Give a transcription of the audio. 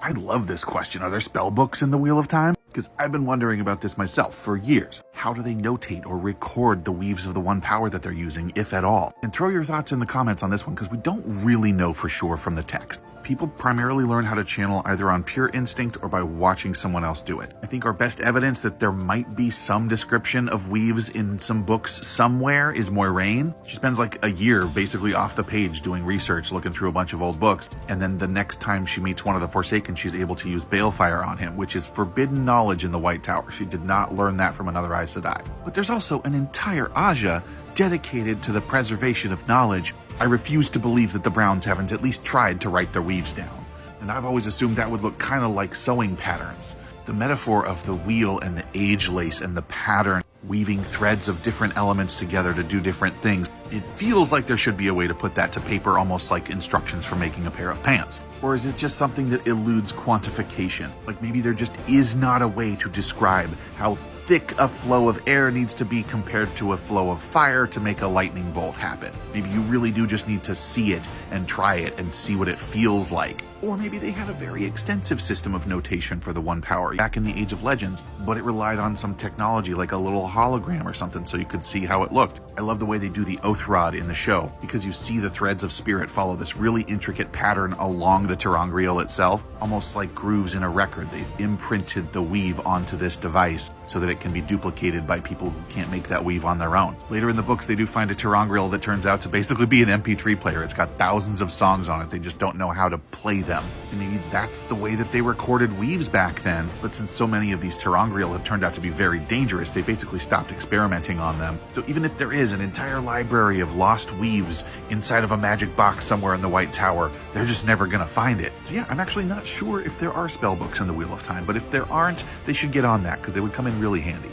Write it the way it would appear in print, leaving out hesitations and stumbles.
I love this question. Are there spell books in the Wheel of Time? Because I've been wondering about this myself for years. How do they notate or record the weaves of the one power that they're using, if at all? And throw your thoughts in the comments on this one, because we don't really know for sure from the text. People primarily learn how to channel either on pure instinct or by watching someone else do it. I think our best evidence that there might be some description of weaves in some books somewhere is Moain. She spends like a year basically off the page doing research, looking through a bunch of old books, and then the next time she meets one of the Forsaken, she's able to use balefire on him, which is forbidden knowledge in the White Tower. She did not learn that from another Aes Sedai. But there's also an entire Aja dedicated to the preservation of knowledge. I refuse to believe that the Browns haven't at least tried to write their weaves down. And I've always assumed that would look kind of like sewing patterns. The metaphor of the wheel and the age lace and the pattern, weaving threads of different elements together to do different things. It feels like there should be a way to put that to paper, almost like instructions for making a pair of pants. Or is it just something that eludes quantification? Like maybe there just is not a way to describe how thick a flow of air needs to be compared to a flow of fire to make a lightning bolt happen. Maybe you really do just need to see it and try it and see what it feels like. Or maybe they had a very extensive system of notation for the one power back in the Age of Legends, but it relied on some technology like a little hologram or something so you could see how it looked. I love the way they do the oath rod in the show, because you see the threads of spirit follow this really intricate pattern along the ter'angreal itself, almost like grooves in a record. They've imprinted the weave onto this device so that it can be duplicated by people who can't make that weave on their own. Later in the books, they do find a ter'angreal that turns out to basically be an MP3 player. It's got thousands of songs on it. They just don't know how to play them. And maybe that's the way that they recorded weaves back then. But since so many of these ter'angreal have turned out to be very dangerous, they basically stopped experimenting on them. So even if there is an entire library of lost weaves inside of a magic box somewhere in the White Tower, they're just never gonna find it. So yeah, I'm actually not sure if there are spell books in the Wheel of Time, but if there aren't, they should get on that because they would come in really handy.